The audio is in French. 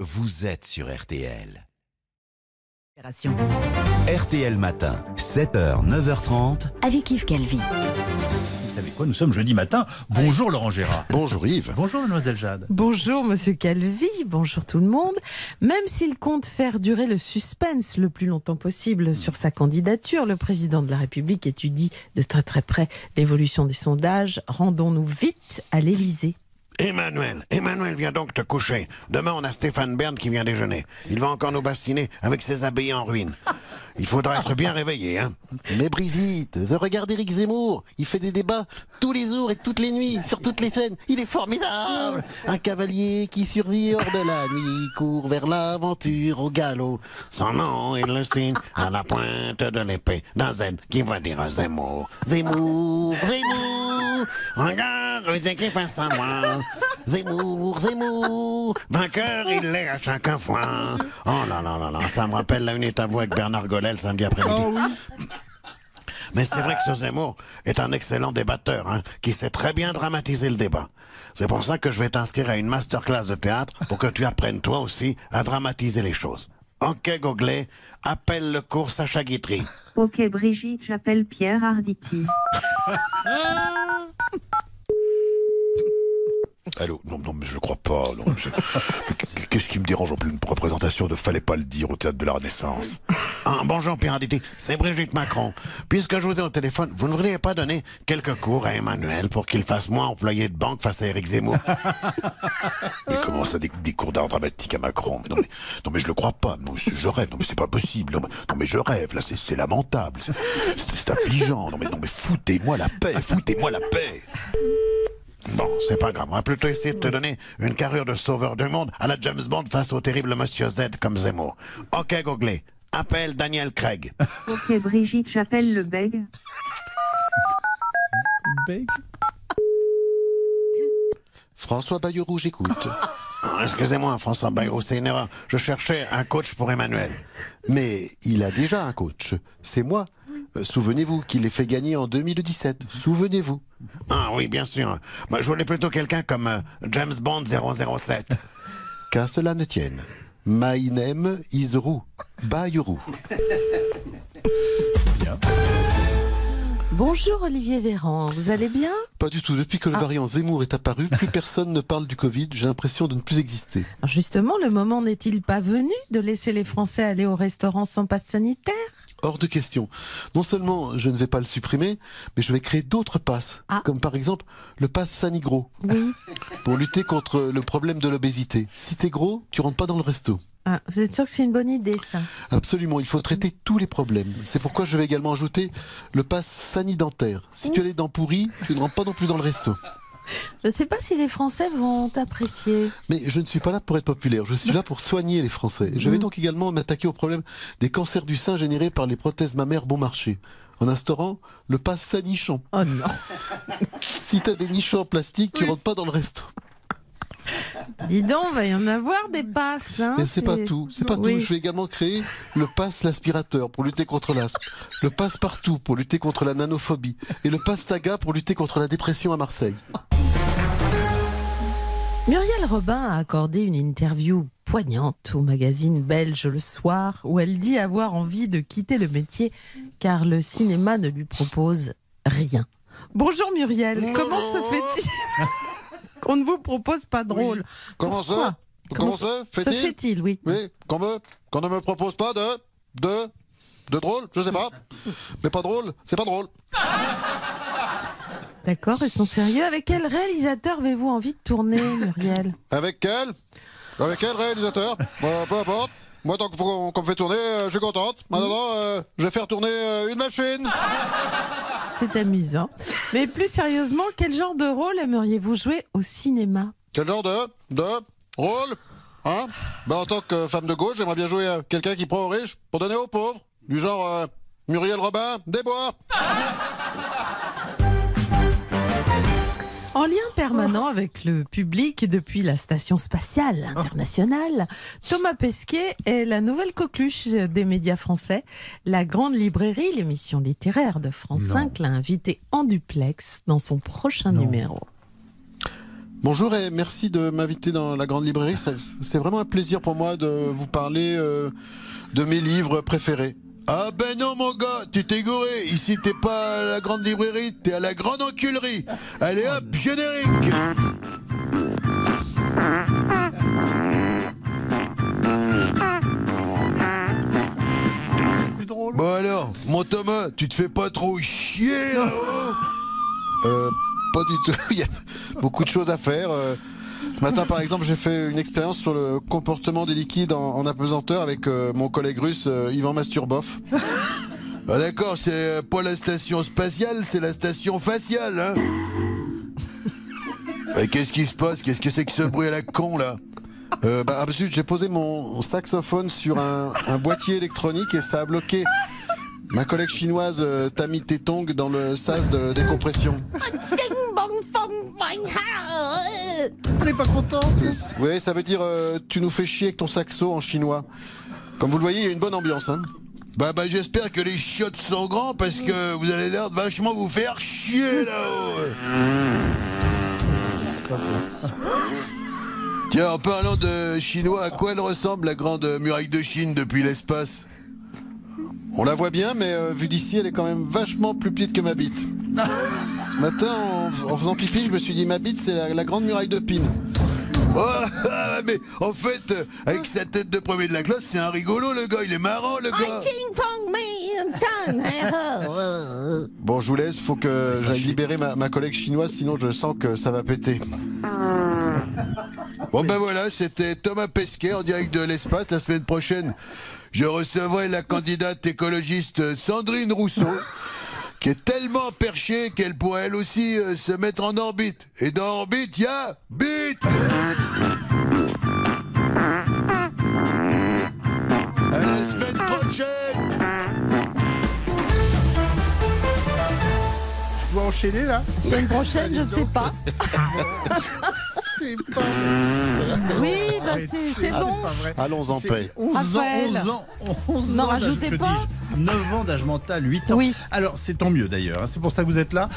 Vous êtes sur RTL. RTL Matin, 7h, 9h30. Avec Yves Calvi. Vous savez quoi, nous sommes jeudi matin. Bonjour Laurent Gérard. Bonjour Yves. Bonjour mademoiselle Jade. Bonjour Monsieur Calvi, bonjour tout le monde. Même s'il compte faire durer le suspense le plus longtemps possible sur sa candidature, le président de la République étudie de très très près l'évolution des sondages. Rendons-nous vite à l'Élysée. Emmanuel, viens donc te coucher. Demain, on a Stéphane Bern qui vient déjeuner. Il va encore nous bassiner avec ses habits en ruine. Il faudra être bien réveillé, hein. Mais Brigitte, regarde Éric Zemmour. Il fait des débats tous les jours et toutes les nuits, sur toutes les scènes. Il est formidable. Un cavalier qui survit hors de la nuit, court vers l'aventure au galop. Son nom, il le signe à la pointe de l'épée d'un Z qui va dire Zemmour. Zemmour, Zemmour. Regarde, les équipes face à moi. Zemmour, Zemmour. Vainqueur, il l'est à chaque fois. Oh là là là là, ça me rappelle la unité à voix avec Bernard Gollet le samedi après-midi. Oh oui. Mais c'est vrai que ce Zemmour est un excellent débatteur, hein, qui sait très bien dramatiser le débat. C'est pour ça que je vais t'inscrire à une masterclass de théâtre pour que tu apprennes toi aussi à dramatiser les choses. Ok Goglet, appelle le cours Sacha Guitry. Ok Brigitte, j'appelle Pierre Arditi. Allô, non, mais je crois pas. Non, qu'est-ce qui me dérange en plus une représentation de Fallait pas le dire au théâtre de la Renaissance? Ah, bonjour Pierre Arditi, c'est Brigitte Macron. Puisque je vous ai au téléphone, vous ne voudriez pas donner quelques cours à Emmanuel pour qu'il fasse moins employé de banque face à Éric Zemmour? Mais comment ça, des cours d'art dramatique à Macron? Mais non, mais je le crois pas. Non, mais je rêve. Non, mais c'est pas possible. Non, mais je rêve. Là, c'est lamentable. C'est affligeant. Non, mais foutez-moi la paix. Foutez-moi la paix. Bon, c'est pas grave. On va plutôt essayer de te donner une carrure de sauveur du monde à la James Bond face au terrible Monsieur Z comme Zemmour. Ok, Goglet, appelle Daniel Craig. Ok Brigitte, j'appelle le bègue. Beg. François Bayrou, j'écoute. Excusez-moi, François Bayrou, c'est une erreur. Je cherchais un coach pour Emmanuel. Mais il a déjà un coach. C'est moi. Souvenez-vous qu'il l'ait fait gagner en 2017. Souvenez-vous. Ah oui, bien sûr. Bah, je voulais plutôt quelqu'un comme James Bond 007. Qu'à cela ne tienne. My name is Roux. Bayrou. Bonjour Olivier Véran, vous allez bien? Pas du tout. Depuis que le variant Zemmour est apparu, plus personne ne parle du Covid. J'ai l'impression de ne plus exister. Alors justement, le moment n'est-il pas venu de laisser les Français aller au restaurant sans passe sanitaire? Hors de question. Non seulement je ne vais pas le supprimer, mais je vais créer d'autres passes. Comme par exemple le pass Sanigros. Oui. Pour lutter contre le problème de l'obésité. Si t'es gros, tu rentres pas dans le resto. Ah, vous êtes sûr que c'est une bonne idée, ça? Absolument, il faut traiter tous les problèmes. C'est pourquoi je vais également ajouter le pass sanidentaire. Si tu as les dents pourries, tu ne rentres pas non plus dans le resto. Je ne sais pas si les Français vont apprécier. Mais je ne suis pas là pour être populaire, je suis là pour soigner les Français. Je vais donc également m'attaquer au problème des cancers du sein générés par les prothèses mammaires bon marché, en instaurant le pass sanichon. Oh non. Si tu as des nichons en plastique, tu rentres pas dans le resto. Dis donc, va y en avoir des passes. Hein, Et c'est pas tout, c'est pas Oui. tout. Je vais également créer le pass l'aspirateur pour lutter contre l'asthme, le pass partout pour lutter contre la nanophobie et le pass Taga pour lutter contre la dépression à Marseille. Muriel Robin a accordé une interview poignante au magazine belge Le Soir où elle dit avoir envie de quitter le métier car le cinéma ne lui propose rien. Bonjour Muriel, comment se fait-il qu'on ne vous propose pas de rôle? Comment ça? Comment ça se fait-il, oui. Oui, qu'on ne me propose pas de drôle, je sais pas. Mais pas drôle, c'est pas drôle. D'accord, restons sérieux. Avec quel réalisateur avez-vous envie de tourner, Muriel? Avec quel réalisateur? Peu importe. Moi, tant qu'on me fait tourner, je suis contente. Maintenant, je vais faire tourner une machine. C'est amusant. Mais plus sérieusement, quel genre de rôle aimeriez-vous jouer au cinéma? Quel genre de rôle? Hein? En tant que femme de gauche, j'aimerais bien jouer quelqu'un qui prend aux riches pour donner aux pauvres. Du genre Muriel Robin, Desbois. En lien permanent avec le public depuis la Station Spatiale Internationale, Thomas Pesquet est la nouvelle coqueluche des médias français. La Grande Librairie, l'émission littéraire de France 5, l'a invité en duplex dans son prochain numéro. Bonjour et merci de m'inviter dans la grande librairie. C'est vraiment un plaisir pour moi de vous parler de mes livres préférés. Ah ben non mon gars, tu t'es gouré. Ici t'es pas à la grande librairie, t'es à la grande enculerie. Allez hop, générique. Bon alors, mon Thomas, tu te fais pas trop chier là-haut? Pas du tout. Il y a beaucoup de choses à faire. Ce matin, par exemple, j'ai fait une expérience sur le comportement des liquides en apesanteur avec mon collègue russe Ivan Masturbov. Ah d'accord, c'est pas la station spatiale, c'est la station faciale, hein. Qu'est-ce qui se passe? Qu'est-ce que c'est que ce bruit à la con là? J'ai posé mon saxophone sur un boîtier électronique et ça a bloqué ma collègue chinoise Tammy Tétong dans le sas de décompression. On n'est pas content. Oui, ça veut dire tu nous fais chier avec ton saxo en chinois. Comme vous le voyez, il y a une bonne ambiance, hein. Bah j'espère que les chiottes sont grands parce que vous allez l'air de vachement vous faire chier là-haut. Tiens, en parlant de chinois, à quoi elle ressemble la grande muraille de Chine depuis l'espace? On la voit bien, mais vue d'ici, elle est quand même vachement plus petite que ma bite. Ce matin, en faisant pipi, je me suis dit, ma bite, c'est la grande muraille de Pine. Oh, mais en fait, avec sa tête de premier de la classe, c'est un rigolo le gars, il est marrant le gars. Bon, je vous laisse, faut que j'aille libérer ma collègue chinoise, sinon je sens que ça va péter. Bon ben voilà, c'était Thomas Pesquet en direct de l'espace. La semaine prochaine, je recevrai la candidate écologiste Sandrine Rousseau, qui est tellement perchée qu'elle pourrait elle aussi se mettre en orbite. Et dans orbite, il y a bite. À la semaine prochaine. Je dois enchaîner là. La semaine prochaine, je ne sais pas. C'est pas Oui, bah c'est bon. Allons en paix. 11 Raphaël. ans N'en d'âge, rajoutez que pas. dis-je, 9 ans d'âge mental, 8 ans. Oui. Alors, c'est tant mieux d'ailleurs, hein, c'est pour ça que vous êtes là.